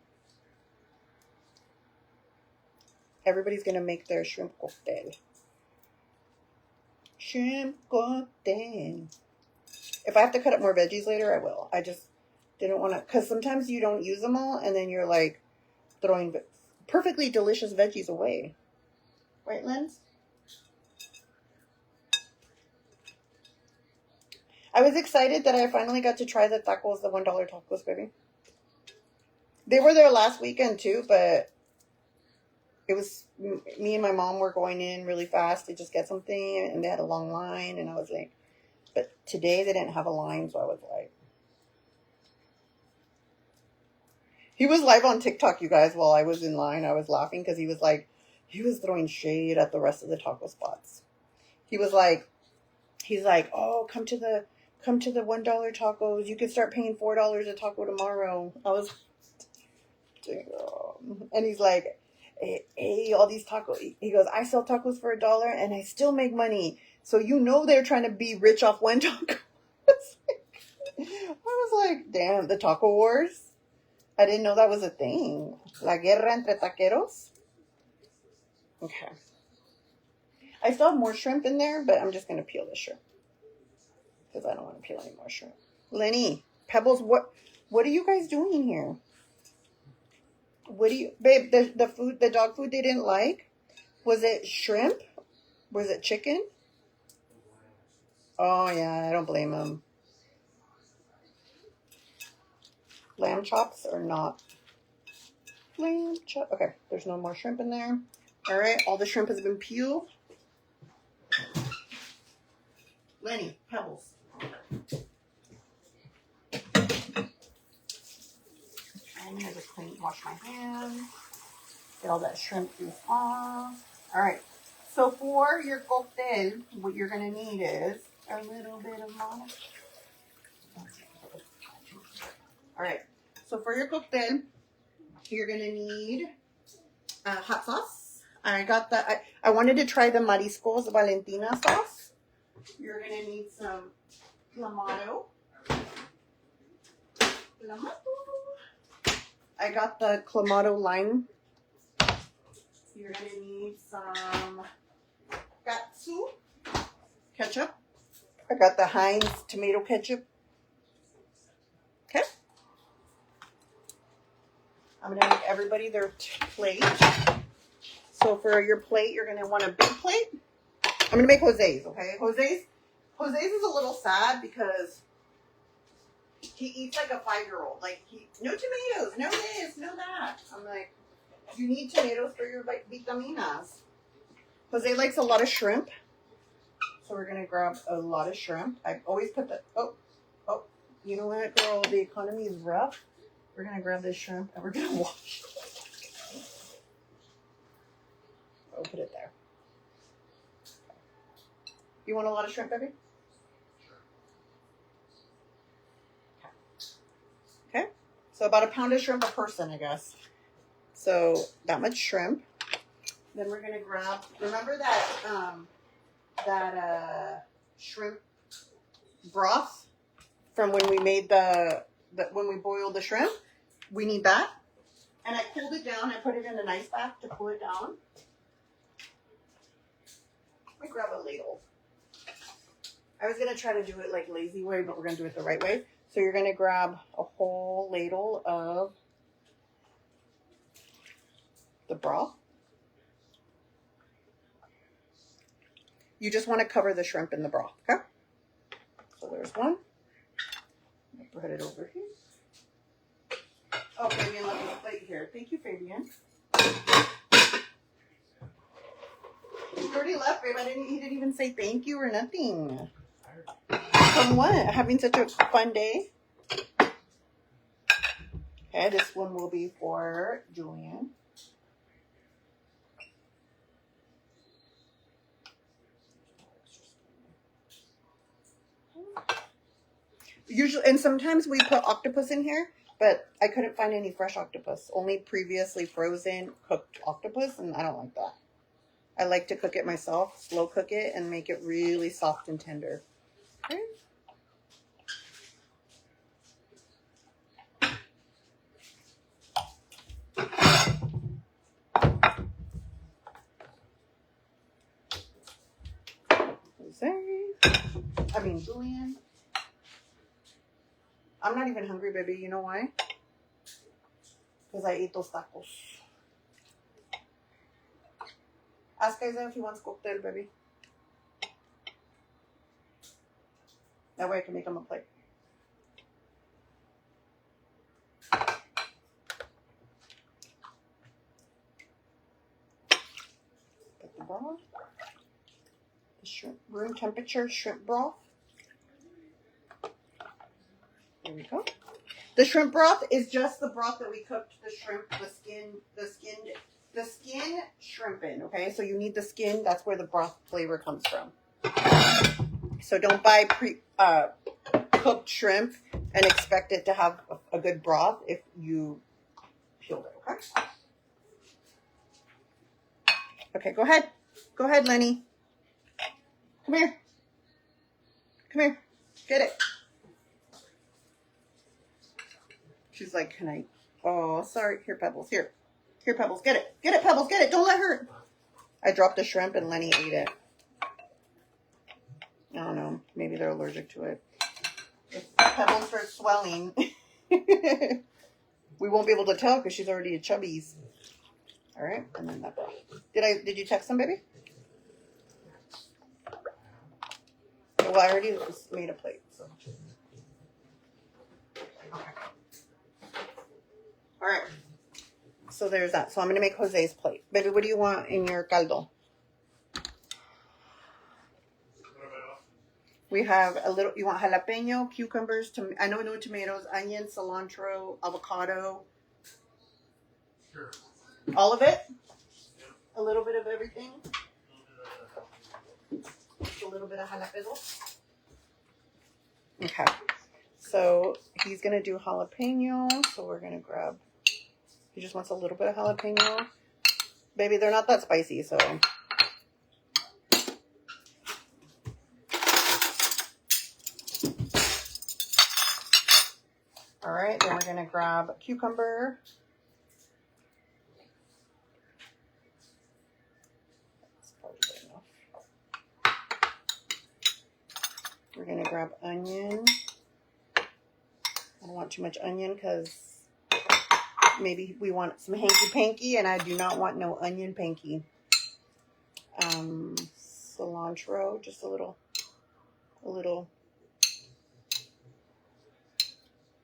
Everybody's going to make their shrimp cocktail. Shrimp cocktail. If I have to cut up more veggies later, I will. I just didn't want to, because sometimes you don't use them all, and then you're like throwing perfectly delicious veggies away. Right, Lens? I was excited that I finally got to try the tacos, the $1 tacos, baby. They were there last weekend too, but it was, me and my mom were going in really fast to just get something, and they had a long line, and I was like, but today they didn't have a line, so I was like, he was live on TikTok, you guys, while I was in line. I was laughing because he was throwing shade at the rest of the taco spots. He's like, oh, come to the $1 tacos. You can start paying $4 a taco tomorrow. I was, and he's like, hey, all these tacos. He goes, I sell tacos for $1 and I still make money. So you know they're trying to be rich off one taco. I was like, damn, the taco wars. I didn't know that was a thing. La guerra entre taqueros. Okay. I still have more shrimp in there, but I'm just going to peel the shrimp. Because I don't want to peel any more shrimp. Lenny, Pebbles, what are you guys doing here? Babe, the dog food they didn't like? Was it shrimp? Was it chicken? Oh, yeah, I don't blame them. Lamb chops or not? Lamb chop. Okay, there's no more shrimp in there. All right, all the shrimp has been peeled. Lenny, Pebbles. I'm going to just wash my hands. Get all that shrimp juice off. All right. So for your cocktail, what you're going to need is a little bit of malt. All right. So for your cocktail, you're going to need hot sauce. I got that. I wanted to try the Mariscos Valentina sauce. You're going to need some clamato. I got the clamato lime. You're going to need some katsu ketchup. I got the Heinz tomato ketchup. Okay. I'm going to make everybody their plate. So for your plate, you're gonna want a big plate. I'm gonna make Jose's, okay? Jose's is a little sad because he eats like a 5-year-old. Like, no tomatoes, no this, no that. I'm like, you need tomatoes for your vitaminas. Jose likes a lot of shrimp. So we're going to grab a lot of shrimp. I always put the, oh, you know what, girl? The economy is rough. We're going to grab this shrimp and we're going to wash it. I'll put it there. You want a lot of shrimp, baby? Okay. So about a pound of shrimp a person, I guess. So that much shrimp. Then we're going to grab, remember that, shrimp broth from when we made when we boiled the shrimp? We need that. And I cooled it down. I put it in an ice bath to cool it down. Let me grab a ladle. I was going to try to do it like lazy way, but we're going to do it the right way. So you're going to grab a whole ladle of the broth. You just want to cover the shrimp in the broth, okay? So there's one. Put it over here. Oh, Fabian, let me plate here. Thank you, Fabian. He already left, babe. He didn't even say thank you or nothing. From what? Having such a fun day? Okay, this one will be for Julian. Usually, and sometimes we put octopus in here, but I couldn't find any fresh octopus. Only previously frozen cooked octopus, and I don't like that. I like to cook it myself, slow cook it, and make it really soft and tender. Okay. Julian. I'm not even hungry, baby. You know why? Because I ate those tacos. Ask Isaiah if he wants cóctel, baby. That way I can make him a plate. Put the broth. The shrimp, room temperature shrimp broth. There we go. The shrimp broth is just the broth that we cooked the shrimp, the skin shrimp in, okay? So you need the skin. That's where the broth flavor comes from. So don't buy cooked shrimp and expect it to have a good broth if you peeled it, okay? Okay, go ahead. Go ahead, Lenny. Come here. Come here. Get it. She's like, can I? Oh, sorry. Here, Pebbles. Here. Here, Pebbles. Get it. Get it, Pebbles. Get it. Don't let her. I dropped the shrimp and Lenny ate it. I don't know. Maybe they're allergic to it. If Pebbles starts swelling, we won't be able to tell because she's already a chubbies. All right. And then that broth. Did you text them, baby? Well, I already made a plate. So. Okay. All right. So there's that. So I'm going to make Jose's plate. Baby, what do you want in your caldo? We have a little, you want jalapeno, cucumbers, no tomatoes, onion, cilantro, avocado. Sure. All of it? Yep. A little bit of everything? Just a little bit of jalapeno. Okay. So he's going to do jalapeno. So we're going to grab, he just wants a little bit of jalapeno. Baby, they're not that spicy, so. All right, then we're going to grab a cucumber. That's probably good enough. We're going to grab onion. I don't want too much onion because maybe we want some hanky-panky, and I do not want no onion panky. Cilantro, just a little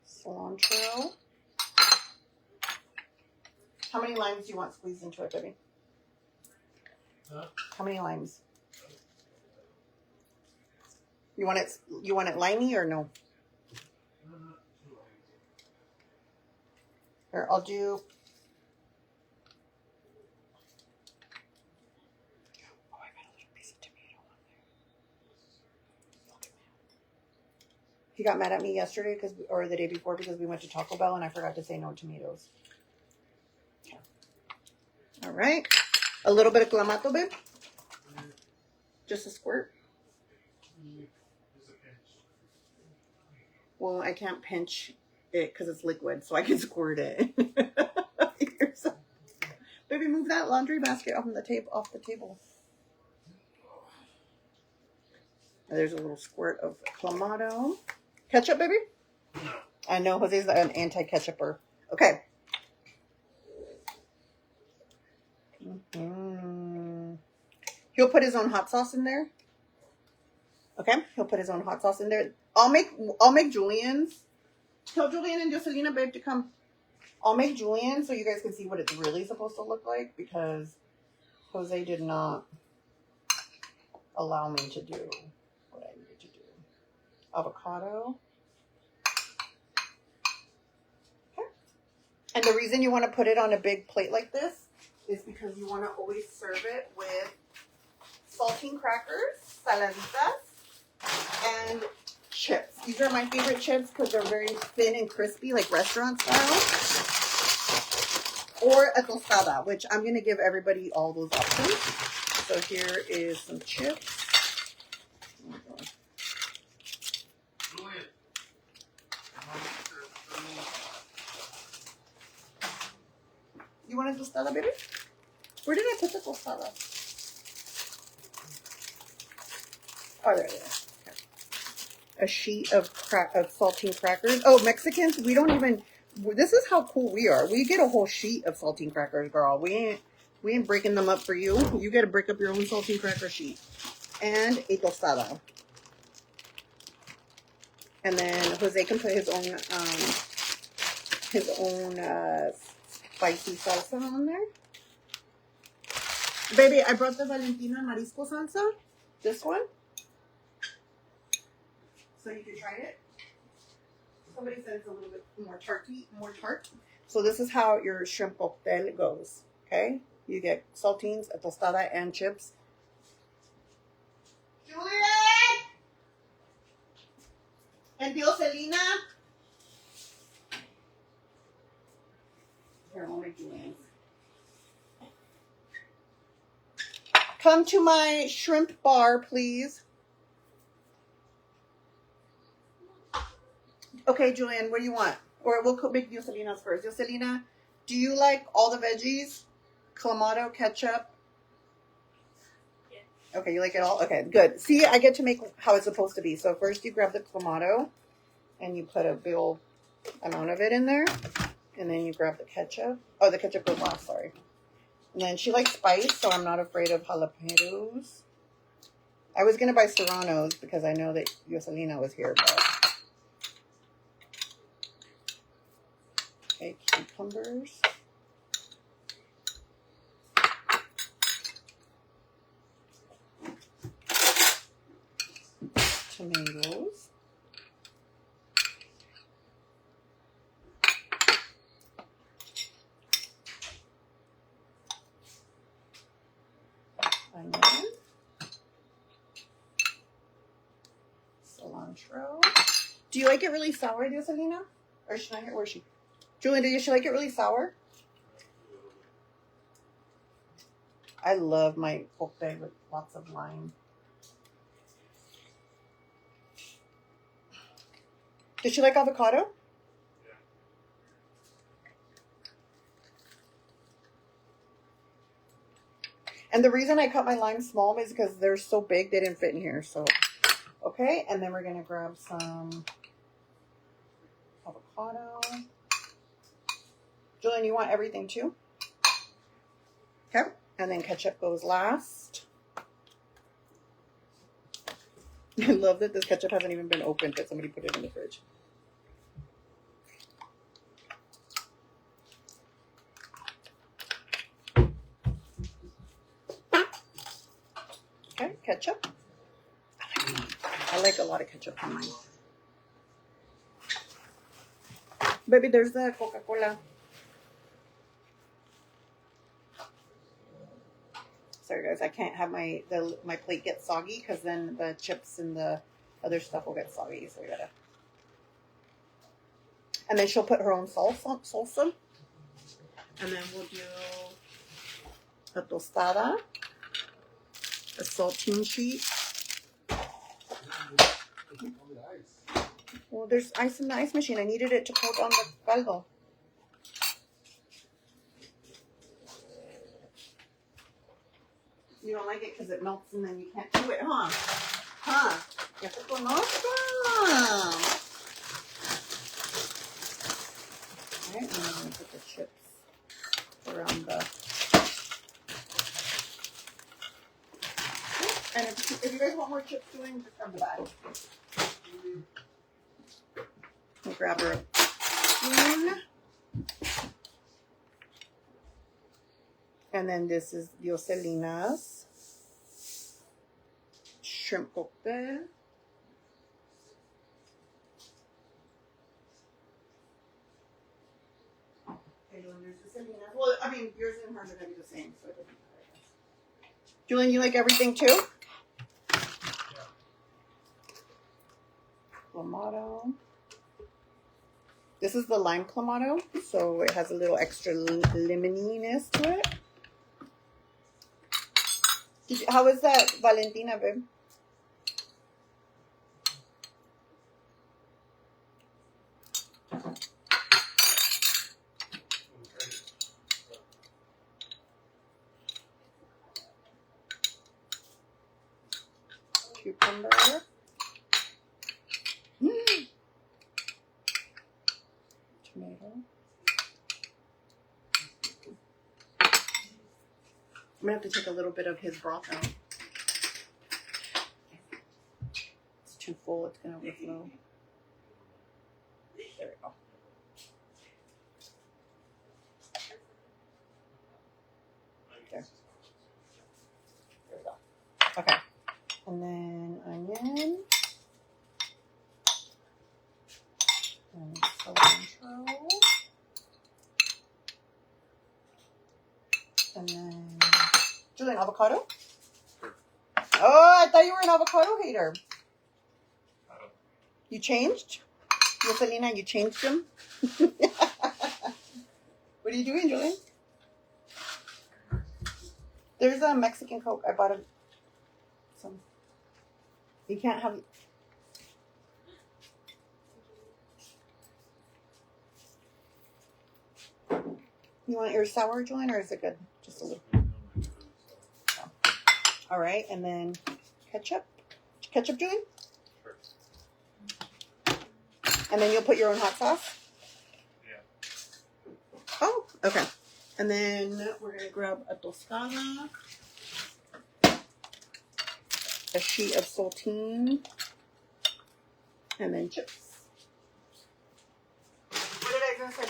cilantro. How many limes do you want squeezed into it, baby? Huh? How many limes? You want it limey or no? Or I'll do. Oh, I got a little piece of tomato on there. He got mad at me yesterday or the day before because we went to Taco Bell and I forgot to say no tomatoes. Okay. All right. A little bit of clamato, babe. Just a squirt. Well, I can't pinch it because it's liquid, so I can squirt it. Baby, move that laundry basket off the table. There's a little squirt of clamato. Ketchup, baby? No. I know Jose's an anti-ketchuper. Okay. He'll put his own hot sauce in there. Okay, he'll put his own hot sauce in there. I'll make Julian's. Tell Julian and Joselina, babe, to come. I'll make Julian so you guys can see what it's really supposed to look like because Jose did not allow me to do what I needed to do. Avocado. Okay. And the reason you want to put it on a big plate like this is because you want to always serve it with saltine crackers, saladitas, and chips. These are my favorite chips because they're very thin and crispy, like restaurant style. Or a tostada, which I'm going to give everybody all those options. So here is some chips. You want a tostada, baby? Where did I put the tostada? Oh, there it is. Okay. A sheet of saltine crackers. Oh, Mexicans, we don't even... This is how cool we are. We get a whole sheet of saltine crackers, girl. We ain't breaking them up for you. You got to break up your own saltine cracker sheet. And a tostada. And then Jose can put his own spicy salsa on there. Baby, I brought the Valentina Marisco salsa. This one. So you can try it. Somebody said it's a little bit more tart. So this is how your shrimp cocktail goes. Okay? You get saltines, a tostada, and chips. Julian! And Joselina. Here, I'll make Julian's. Come to my shrimp bar, please. Okay, Julian, what do you want? Or we'll make Joselina's first. Joselina, do you like all the veggies? Clamato, ketchup? Yeah. Okay, you like it all? Okay, good. See, I get to make how it's supposed to be. So first you grab the clamato and you put a big old amount of it in there. And then you grab the ketchup. Oh, the ketchup goes last, sorry. And then she likes spice, so I'm not afraid of jalapenos. I was going to buy serranos because I know that Joselina was here, but... Okay, cucumbers. Tomatoes. Onion. Cilantro. Do you like it really sour, Joselina? Or should I hear, where is she? Julian, do you like it really sour? I love my cóctel with lots of lime. Does she like avocado? Yeah. And the reason I cut my limes small is because they're so big they didn't fit in here. So, okay. And then we're going to grab some avocado. Julian, Julian, you want everything too? Okay. And then ketchup goes last. I love that this ketchup hasn't even been opened, but somebody put it in the fridge. Okay, ketchup. I like a lot of ketchup on mine. Baby, there's the Coca-Cola. Sorry guys, I can't have my plate get soggy because then the chips and the other stuff will get soggy. So we gotta. And then she'll put her own salsa. And then we'll do a tostada, a saltine sheet. Well, there's ice in the ice machine. I needed it to cool down the caldo. You don't like it because it melts and then you can't do it, huh? Huh? Ya te conozco. Alright, and then I'm going to put the chips around the... And if you guys want more chips doing, just grab the bag. We'll grab her a spoon. And then this is Dioselina's shrimp cóctel. Well, I mean, yours and hers are going to be the same, so it doesn't matter. Julian, you like everything too? Yeah. Clamato. This is the lime clamato, so it has a little extra lemoniness to it. How is that Valentina, babe? Cucumber. Tomato. I'm gonna have to take a little bit of his broth out. It's too full, it's gonna overflow. There we go. There. There we go. Okay. And then onion. And cilantro. And then Julian, avocado? Oh, I thought you were an avocado hater. You changed? Selena, you changed him? What are you doing, Julian? There's a Mexican Coke. I bought some. You can't have... You want yours sour, Julian, or is it good? Just a little. Oh. All right, and then ketchup. Ketchup, Julian? Sure. And then you'll put your own hot sauce? Yeah. Oh, okay. And then we're going to grab a tostada, a sheet of saltine, and then chips. What did I just say?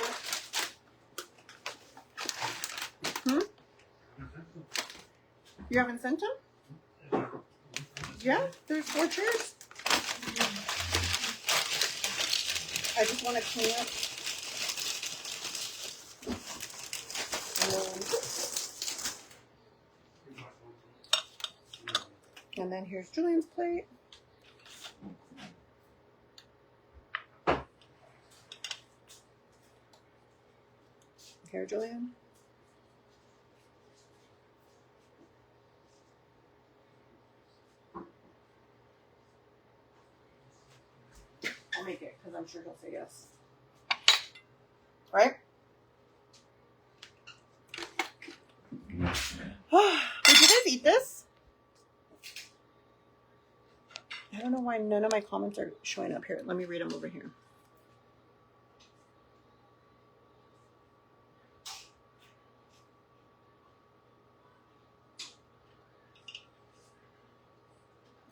You haven't sent them? Yeah, there's 4 chairs. I just want to clean up. And then here's Julian's plate. Here, Julian. I'll make it because I'm sure he'll say yes. Right? Did you guys eat this? I don't know why none of my comments are showing up here. Let me read them over here.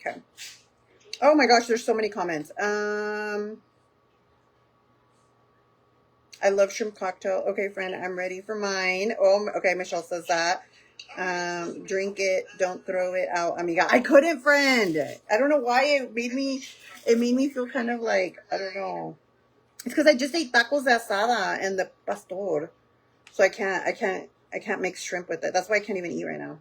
Okay. Oh my gosh, there's so many comments. I love shrimp cocktail. Okay, friend, I'm ready for mine. Oh, okay, Michelle says that. Drink it, don't throw it out, amiga. I couldn't, friend. I don't know why it made me feel kind of like, I don't know. It's because I just ate tacos de asada and the pastor, so I can't make shrimp with it. That's why I can't even eat right now.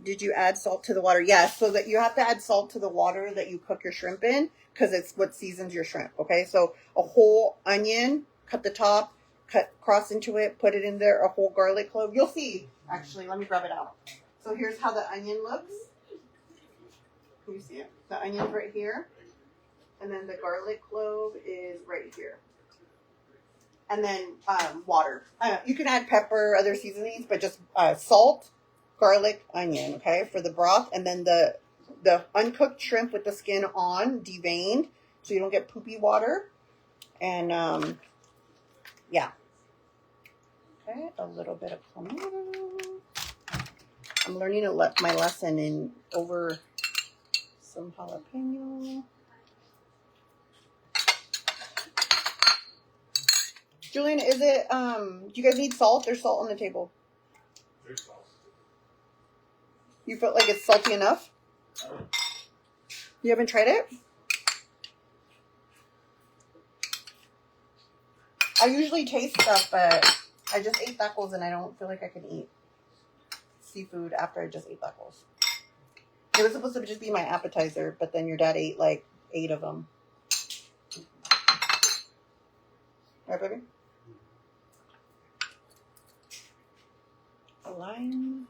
Did you add salt to the water? Yes, so that you have to add salt to the water that you cook your shrimp in because it's what seasons your shrimp. Okay, so a whole onion, cut the top, cut cross into it, put it in there, a whole garlic clove. You'll see. Actually, let me grab it out. So here's how the onion looks. Can you see it? The onion's right here, and then the garlic clove is right here. And then water. You can add pepper, other seasonings, but just salt, garlic, onion, okay, for the broth. And then the uncooked shrimp with the skin on, deveined, so you don't get poopy water. And yeah. Okay, a little bit of camarón. I'm learning my lesson in over some jalapeno. Julian, is it, do you guys need salt? There's salt on the table. There's salt. You felt like it's salty enough? You haven't tried it? I usually taste stuff, but I just ate tacos and I don't feel like I can eat seafood after I just ate tacos. It was supposed to just be my appetizer, but then your dad ate like 8 of them. Right, baby? A lime.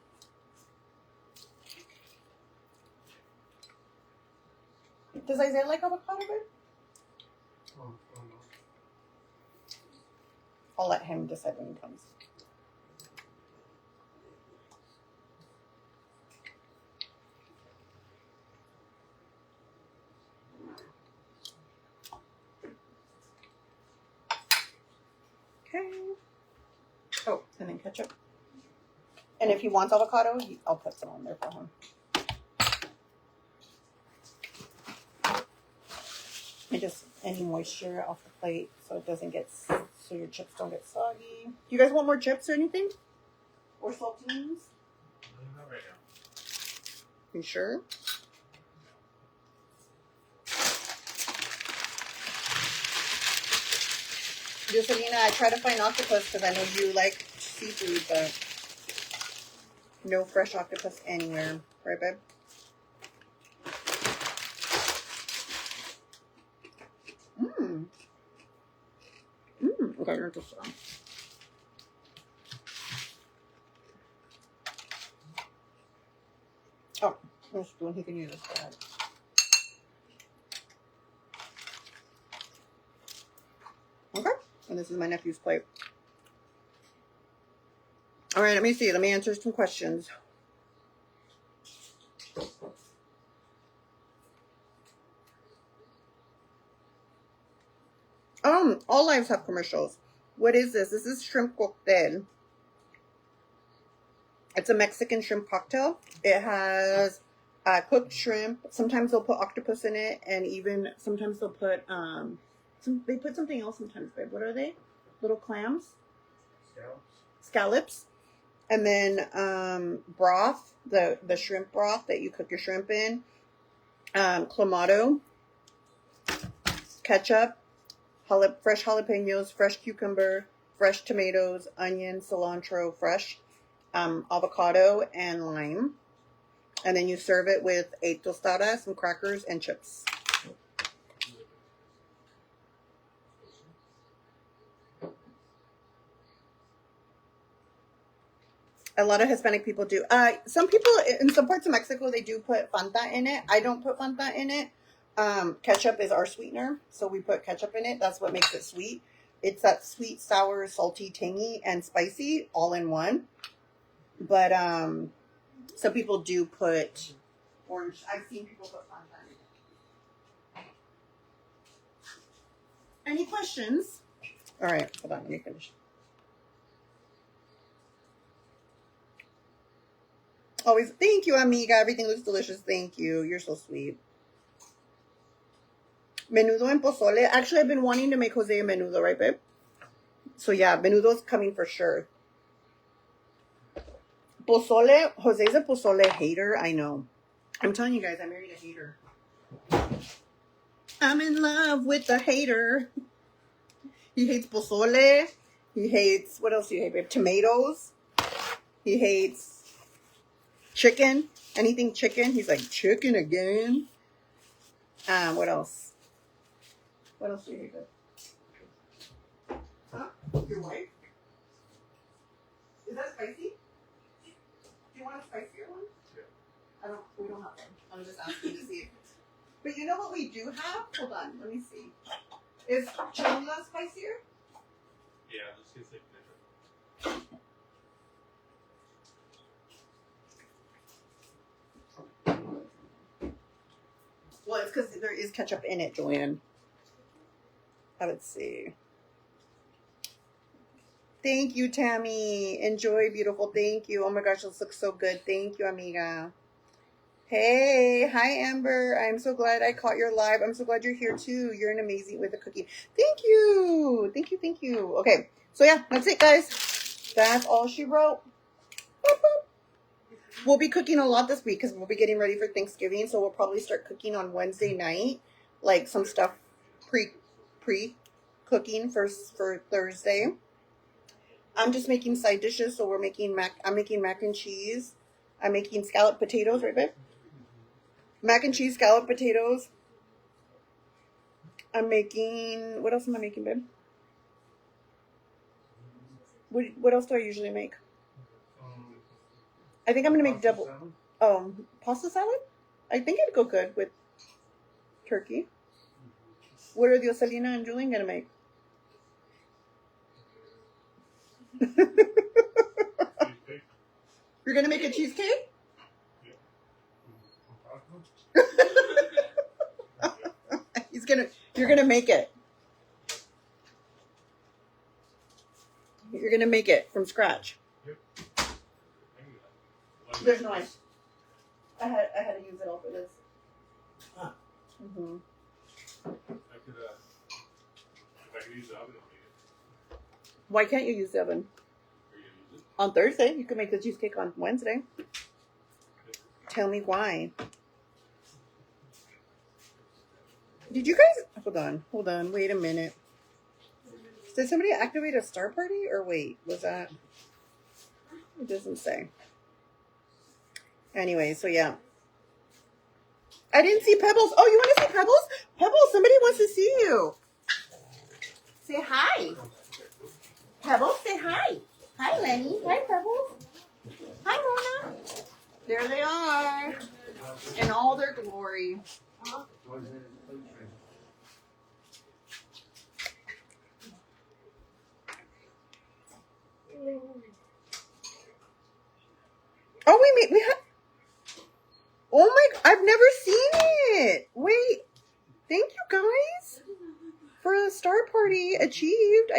Does Isaiah like avocado, babe? Oh, no. I'll let him decide when he comes. Okay. Oh, and then ketchup. And if he wants avocado, I'll put some on there for him. And just any moisture off the plate so it doesn't get, so your chips don't get soggy. Do you guys want more chips or anything? Or saltines? Not right now. You sure? Joselina, I try to find octopus because I know you like seafood, but no fresh octopus anywhere. Right, babe? Okay, you're just oh, this spoon. He can use this. Go ahead. Okay, and this is my nephew's plate. All right, let me see. Let me answer some questions. All lives have commercials. What is this? This is shrimp cóctel. It's a Mexican shrimp cocktail. It has cooked shrimp. Sometimes they'll put octopus in it, and even sometimes they'll put they put something else sometimes, babe. What are they? Little clams? Scallops. And then broth, the shrimp broth that you cook your shrimp in. Clamato, ketchup, fresh jalapenos, fresh cucumber, fresh tomatoes, onion, cilantro, fresh avocado, and lime. And then you serve it with a tostada, some crackers, and chips. A lot of Hispanic people do. Some people in some parts of Mexico, they do put Fanta in it. I don't put Fanta in it. Ketchup is our sweetener, so we put ketchup in it. That's what makes it sweet. It's that sweet, sour, salty, tangy, and spicy all in one. But some people do put orange. I've seen people put Fanta in it. Any questions? All right, hold on. Let me finish. Always, thank you, amiga. Everything looks delicious. Thank you. You're so sweet. Menudo and pozole. Actually, I've been wanting to make Jose a menudo, right, babe? So yeah, menudo's coming for sure. Pozole. Jose's a pozole hater. I know. I'm telling you guys, I married a hater. I'm in love with the hater. He hates pozole. He hates, what else do you hate, babe? Tomatoes. He hates chicken. Anything chicken. He's like, chicken again. What else? What else do you hate, babe? Huh? Your wife? Is that spicy? Do you want a spicier one? Yeah. We don't have one. I'm just asking to see. But you know what we do have? Hold on, let me see. Is Cholula spicier? Yeah, this tastes like ketchup. Well, it's because there is ketchup in it, Joanne. Let's see. Thank you, Tammy. Enjoy, beautiful. Thank you. Oh my gosh, this looks so good. Thank you, amiga. Hey, hi, Amber. I'm so glad I caught your live. I'm so glad you're here too. You're an amazing with the cooking. Thank you. Thank you. Thank you. Okay. So yeah, that's it, guys. That's all she wrote. Boop, boop. We'll be cooking a lot this week because we'll be getting ready for Thanksgiving. So we'll probably start cooking on Wednesday night, like some stuff pre cooking for Thursday. I'm just making side dishes. So we're making I'm making mac and cheese. I'm making scalloped potatoes, right, babe? Mac and cheese, scalloped potatoes. I'm making, what else am I making, babe? What else do I usually make? I think I'm going to make double. Pasta salad? I think it'd go good with turkey. What are Dioselina and Julian going to make? You're going to make a cheesecake? You're going to make it. You're going to make it from scratch. There's no ice. I had to use it all for this. Mm-hmm. If I could use the oven, I'll make it. Why can't you use the oven? Are you gonna use it? On Thursday. You can make the cheesecake on Wednesday. Tell me why. Did you guys... Hold on. Wait a minute. Did somebody activate a star party? Or wait, was that... It doesn't say. Anyway, so yeah. I didn't see Pebbles. Oh, you want to see Pebbles? Pebbles, somebody wants to see you. Say hi. Pebbles, say hi. Hi, Lenny. Hi, Pebbles. Hi, Mona. There they are. In all their glory. Oh, we have... Oh my... I've never seen it. Wait. Thank you, guys. For a star party achieved.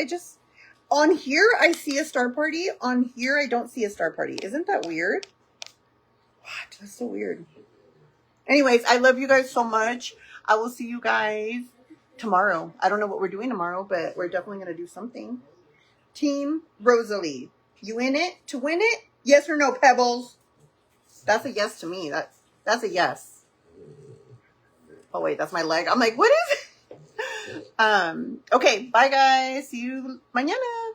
On here, I see a star party. On here, I don't see a star party. Isn't that weird? What? That's so weird. Anyways, I love you guys so much. I will see you guys tomorrow. I don't know what we're doing tomorrow, but we're definitely going to do something. Team Rosalie. You in it to win it? Yes or no, Pebbles? That's a yes to me. That's a yes. Oh, wait, that's my leg. I'm like, what is it? Okay, bye, guys. See you mañana.